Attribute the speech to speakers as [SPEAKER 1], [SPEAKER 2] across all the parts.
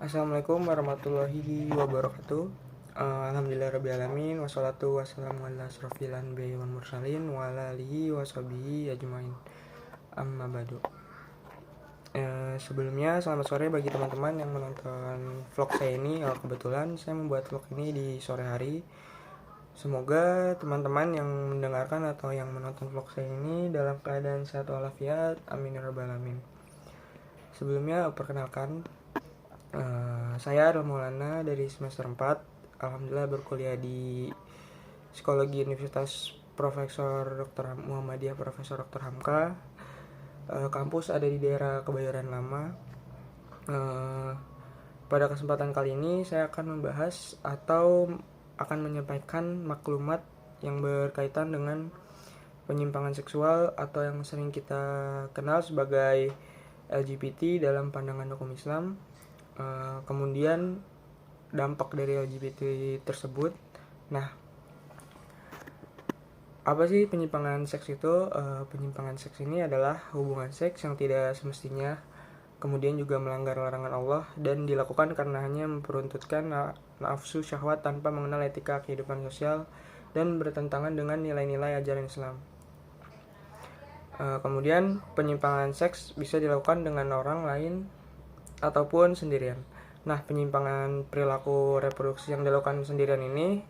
[SPEAKER 1] Assalamualaikum warahmatullahi wabarakatuh. Alhamdulillahirrabbilalamin. Wassalatu wassalamu ala asrofil anbiya'i wal mursalin wa ala alihi wa sahbihi ajmain. Amma ba'du. Sebelumnya selamat sore bagi teman-teman yang menonton vlog saya ini. Kebetulan saya membuat vlog ini di sore hari. Semoga teman-teman yang mendengarkan atau yang menonton vlog saya ini dalam keadaan sehat walafiat. Amin ya rabbal alamin. Sebelumnya perkenalkan, saya Arul Maulana dari semester 4. Alhamdulillah berkuliah di Psikologi Universitas Profesor Dr. Muhammadiyah Profesor Dr. Hamka. Kampus ada di daerah Kebayoran Lama. Pada kesempatan kali ini saya akan membahas atau akan menyampaikan maklumat yang berkaitan dengan penyimpangan seksual atau yang sering kita kenal sebagai LGBT dalam pandangan hukum Islam. Kemudian dampak dari LGBT tersebut. Nah, apa sih penyimpangan seks itu? Penyimpangan seks ini adalah hubungan seks yang tidak semestinya, kemudian juga melanggar larangan Allah dan dilakukan karena hanya memperuntutkan nafsu syahwat tanpa mengenal etika kehidupan sosial dan bertentangan dengan nilai-nilai ajaran Islam. Kemudian penyimpangan seks bisa dilakukan dengan orang lain ataupun sendirian. Nah, penyimpangan perilaku reproduksi yang dilakukan sendirian ini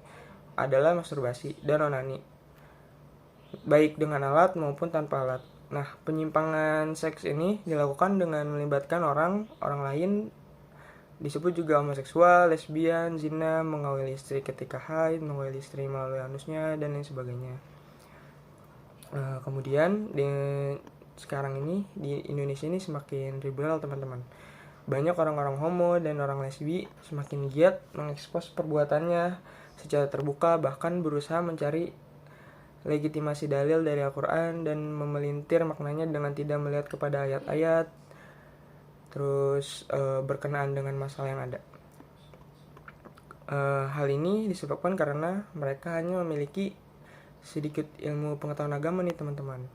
[SPEAKER 1] adalah masturbasi dan onani, baik dengan alat maupun tanpa alat. Nah, penyimpangan seks ini dilakukan dengan melibatkan orang lain, disebut juga homoseksual, lesbian, zina, mengawali istri ketika haid, mengawali istri melalui anusnya, dan lain sebagainya. Kemudian sekarang ini di Indonesia ini semakin liberal teman-teman. Banyak orang-orang homo dan orang lesbi semakin giat mengekspos perbuatannya secara terbuka, bahkan berusaha mencari legitimasi dalil dari Al-Quran dan memelintir maknanya dengan tidak melihat kepada ayat-ayat, terus berkenaan dengan masalah yang ada. Hal ini disebabkan karena mereka hanya memiliki sedikit ilmu pengetahuan agama nih teman-teman.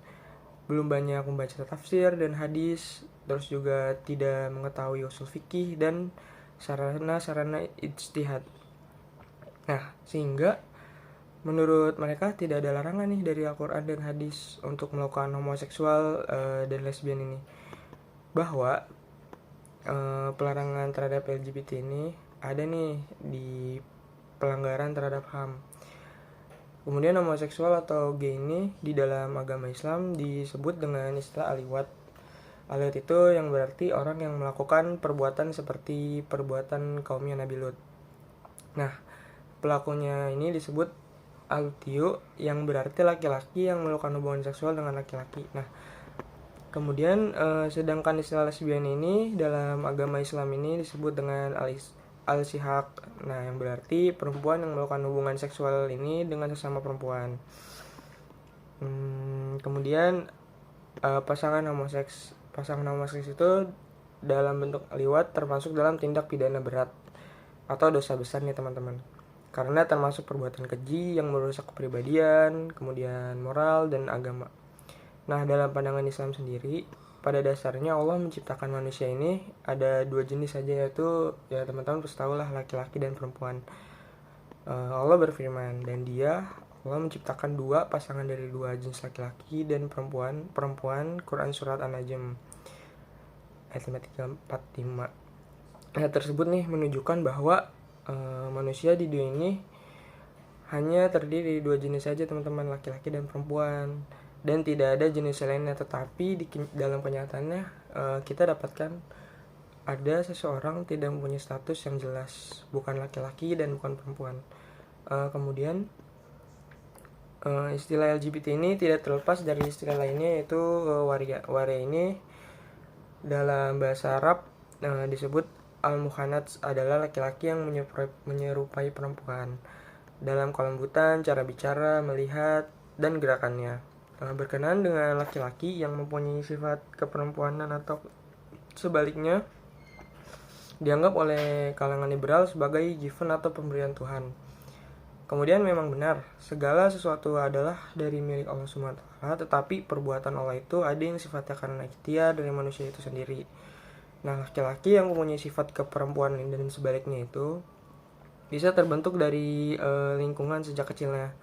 [SPEAKER 1] Belum banyak membaca tafsir dan hadis, terus juga tidak mengetahui usul fikih dan sarana-sarana ijtihad. Nah, sehingga menurut mereka tidak ada larangan nih dari Al-Quran dan hadis untuk melakukan homoseksual dan lesbian ini. Bahwa pelarangan terhadap LGBT ini ada nih di pelanggaran terhadap HAM. Kemudian homoseksual atau gay ini di dalam agama Islam disebut dengan istilah aliwat. Aliwat itu yang berarti orang yang melakukan perbuatan seperti perbuatan kaumnya Nabi Lut. Nah, pelakunya ini disebut alutio yang berarti laki-laki yang melakukan hubungan seksual dengan laki-laki. Nah, kemudian sedangkan istilah lesbian ini dalam agama Islam ini disebut dengan al-sihaq. Nah, yang berarti perempuan yang melakukan hubungan seksual ini dengan sesama perempuan. Kemudian pasangan homoseks itu dalam bentuk liwat termasuk dalam tindak pidana berat atau dosa besar nih teman-teman, karena termasuk perbuatan keji yang merusak kepribadian, kemudian moral dan agama. Nah, dalam pandangan Islam sendiri, pada dasarnya Allah menciptakan manusia ini ada dua jenis saja, yaitu ya teman-teman pasti tahu lah, laki-laki dan perempuan. Allah berfirman, dan Allah menciptakan dua pasangan dari dua jenis laki-laki dan perempuan. Quran surat An-Najm ayat 345. Ayat tersebut nih menunjukkan bahwa manusia di dunia ini hanya terdiri dari dua jenis saja teman-teman, laki-laki dan perempuan, dan tidak ada jenis lainnya. Tetapi dalam kenyataannya kita dapatkan ada seseorang tidak mempunyai status yang jelas, bukan laki-laki dan bukan perempuan. Kemudian istilah LGBT ini tidak terlepas dari istilah lainnya, yaitu waria. Waria ini dalam bahasa Arab disebut al-mukhanats, adalah laki-laki yang menyerupai perempuan dalam kelembutan, cara bicara, melihat, dan gerakannya. Berkenaan dengan laki-laki yang mempunyai sifat keperempuanan atau sebaliknya dianggap oleh kalangan liberal sebagai given atau pemberian Tuhan. Kemudian memang benar, segala sesuatu adalah dari milik Allah SWT, tetapi perbuatan Allah itu ada yang sifatnya karena ikhtiar dari manusia itu sendiri. Nah, laki-laki yang mempunyai sifat keperempuan dan sebaliknya itu bisa terbentuk dari lingkungan sejak kecilnya.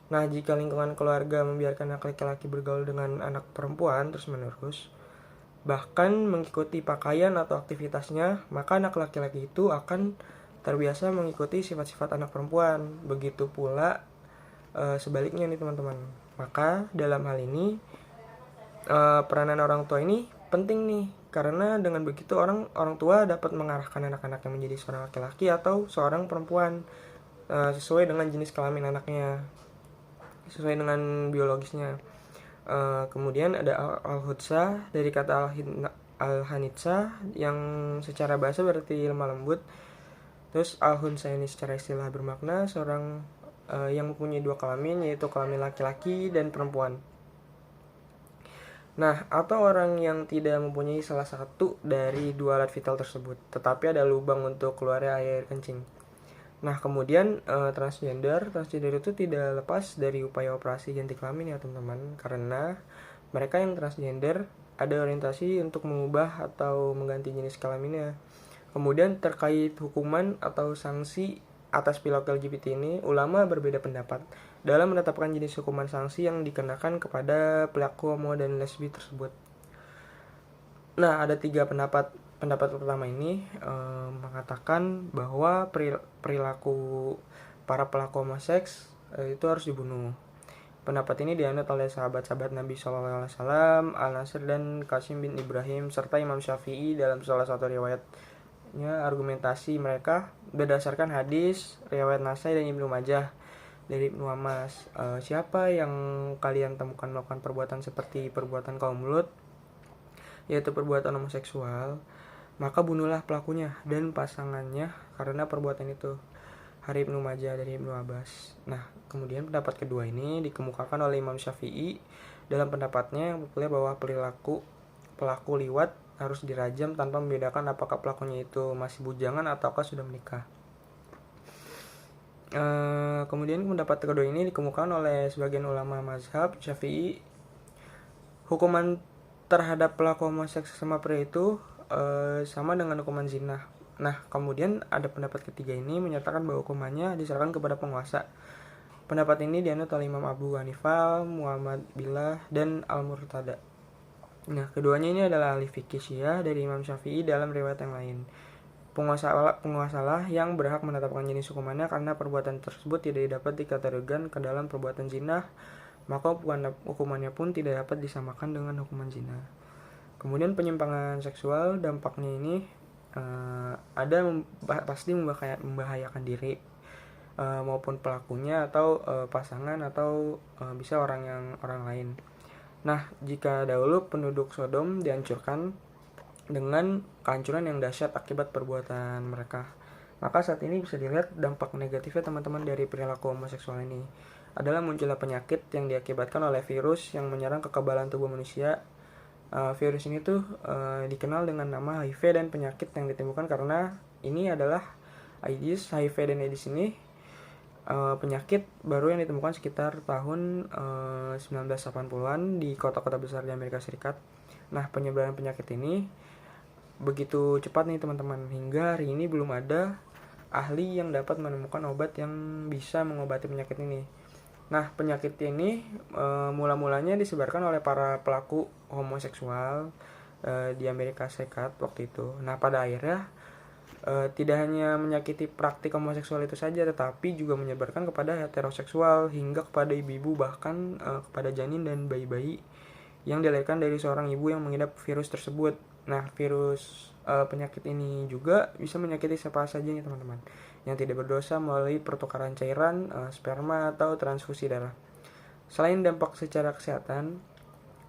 [SPEAKER 1] Nah, jika lingkungan keluarga membiarkan anak laki-laki bergaul dengan anak perempuan terus-menerus, bahkan mengikuti pakaian atau aktivitasnya, maka anak laki-laki itu akan terbiasa mengikuti sifat-sifat anak perempuan. Begitu pula sebaliknya nih teman-teman. Maka dalam hal ini peranan orang tua ini penting nih, karena dengan begitu orang tua dapat mengarahkan anak-anaknya menjadi seorang laki-laki atau seorang perempuan sesuai dengan jenis kelamin anaknya, sesuai dengan biologisnya. Kemudian ada al-hudsa dari kata al-hanitsa yang secara bahasa berarti lemah lembut. Terus al-hunsa ini secara istilah bermakna seorang yang mempunyai dua kelamin, yaitu kelamin laki-laki dan perempuan. Nah, atau orang yang tidak mempunyai salah satu dari dua alat vital tersebut, tetapi ada lubang untuk keluarnya air kencing. Nah, kemudian transgender itu tidak lepas dari upaya operasi ganti kelamin ya teman-teman, karena mereka yang transgender ada orientasi untuk mengubah atau mengganti jenis kelaminnya. Kemudian terkait hukuman atau sanksi atas perilaku LGBT ini, ulama berbeda pendapat dalam menetapkan jenis hukuman sanksi yang dikenakan kepada pelaku homo dan lesbi tersebut. Nah, ada 3 pendapat. Pendapat pertama ini mengatakan bahwa perilaku para pelaku homoseks itu harus dibunuh. Pendapat ini dianut oleh sahabat-sahabat Nabi SAW, Al-Nasir dan Qasim bin Ibrahim, serta Imam Syafi'i dalam salah satu riwayatnya. Argumentasi mereka berdasarkan hadis, riwayat Nasai dan Ibnu Majah dari Ibnu Amas. Siapa yang kalian temukan melakukan perbuatan seperti perbuatan kaum Lut, yaitu perbuatan homoseksual, maka bunuhlah pelakunya dan pasangannya karena perbuatan itu. Hari Ibnu Majah dari Ibnu Abbas. Nah, kemudian pendapat kedua ini dikemukakan oleh Imam Syafi'i dalam pendapatnya yang populer bahwa pelaku liwat harus dirajam tanpa membedakan apakah pelakunya itu masih bujangan ataukah sudah menikah. Kemudian pendapat kedua ini dikemukakan oleh sebagian ulama mazhab Syafi'i. Hukuman terhadap pelaku homoseks sesama pria itu sama dengan hukuman zina. Nah, kemudian ada pendapat ketiga ini menyatakan bahwa hukumannya diserahkan kepada penguasa. Pendapat ini dianut oleh Imam Abu Hanifah, Muhammad Billah, dan Al-Murtada. Nah, keduanya ini adalah ahli fikih Syiah dari Imam Syafi'i dalam riwayat yang lain. Penguasalah yang berhak menetapkan jenis hukumannya karena perbuatan tersebut tidak dapat dikategorikan ke dalam perbuatan zina, maka hukumannya pun tidak dapat disamakan dengan hukuman zina. Kemudian penyimpangan seksual dampaknya ini pasti membahayakan diri maupun pelakunya atau pasangan atau bisa orang lain. Nah, jika dahulu penduduk Sodom dihancurkan dengan kehancuran yang dahsyat akibat perbuatan mereka, maka saat ini bisa dilihat dampak negatifnya teman-teman dari perilaku homoseksual ini adalah munculnya penyakit yang diakibatkan oleh virus yang menyerang kekebalan tubuh manusia. Virus ini tuh dikenal dengan nama HIV dan penyakit yang ditemukan karena ini adalah AIDS. HIV dan AIDS ini penyakit baru yang ditemukan sekitar tahun 1980-an di kota-kota besar di Amerika Serikat. Nah, penyebaran penyakit ini begitu cepat nih teman-teman, hingga hari ini belum ada ahli yang dapat menemukan obat yang bisa mengobati penyakit ini. Nah, penyakit ini mula-mulanya disebarkan oleh para pelaku homoseksual di Amerika Serikat waktu itu. Nah, pada akhirnya tidak hanya menyakiti praktik homoseksual itu saja, tetapi juga menyebarkan kepada heteroseksual hingga kepada ibu-ibu, bahkan kepada janin dan bayi-bayi yang dilahirkan dari seorang ibu yang mengidap virus tersebut. Nah, virus penyakit ini juga bisa menyakiti siapa saja nih teman-teman yang tidak berdosa melalui pertukaran cairan, sperma, atau transfusi darah. Selain dampak secara kesehatan,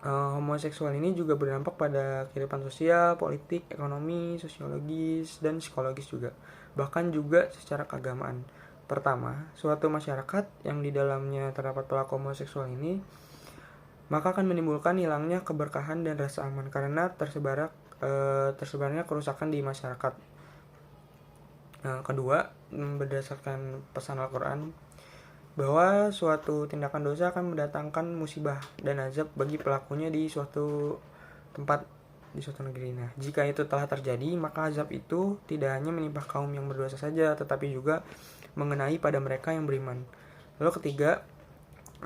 [SPEAKER 1] homoseksual ini juga berdampak pada kehidupan sosial, politik, ekonomi, sosiologis, dan psikologis juga. Bahkan juga secara keagamaan. Pertama, suatu masyarakat yang di dalamnya terdapat pelaku homoseksual ini, maka akan menimbulkan hilangnya keberkahan dan rasa aman karena tersebarnya kerusakan di masyarakat. Kedua, berdasarkan pesan Al-Quran, bahwa suatu tindakan dosa akan mendatangkan musibah dan azab bagi pelakunya di suatu tempat, di suatu negeri. Nah, jika itu telah terjadi, maka azab itu tidak hanya menimpa kaum yang berdosa saja, tetapi juga mengenai pada mereka yang beriman. Lalu ketiga,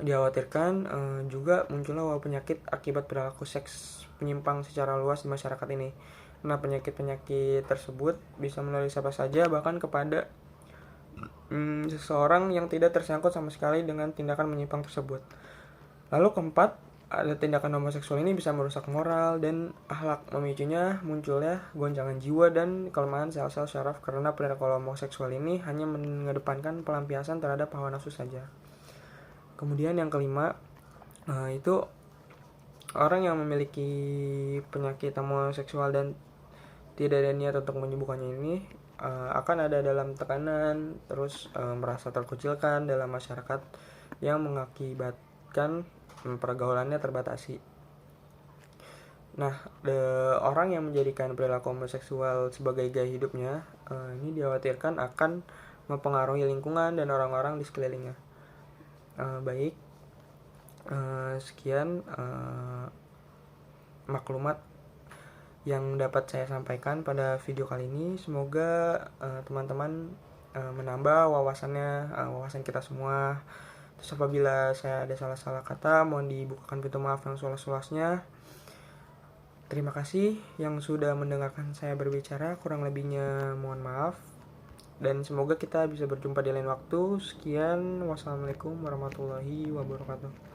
[SPEAKER 1] dikhawatirkan juga munculnya wabah penyakit akibat perilaku seks penyimpang secara luas di masyarakat ini. Nah, penyakit-penyakit tersebut bisa menular siapa saja, bahkan kepada seseorang yang tidak tersangkut sama sekali dengan tindakan menyimpang tersebut. Lalu keempat, ada tindakan homoseksual ini bisa merusak moral dan akhlak, memicunya munculnya goncangan jiwa dan kelemahan sel-sel syaraf karena perilaku homoseksual ini hanya mengedepankan pelampiasan terhadap hawa nafsu saja. Kemudian yang kelima, itu orang yang memiliki penyakit homoseksual dan tidak ada niat untuk menyembuhkannya ini akan ada dalam tekanan, terus merasa terkucilkan dalam masyarakat yang mengakibatkan pergaulannya terbatasi. Nah, orang yang menjadikan perilaku homoseksual sebagai gaya hidupnya ini dikhawatirkan akan mempengaruhi lingkungan dan orang-orang di sekelilingnya. Baik, sekian maklumat yang dapat saya sampaikan pada video kali ini. Semoga teman-teman menambah wawasan kita semua. Terus apabila saya ada salah-salah kata, mohon dibukakan pintu maaf yang seluas-luasnya. Terima kasih yang sudah mendengarkan saya berbicara, kurang lebihnya mohon maaf. Dan semoga kita bisa berjumpa di lain waktu. Sekian, wassalamualaikum warahmatullahi wabarakatuh.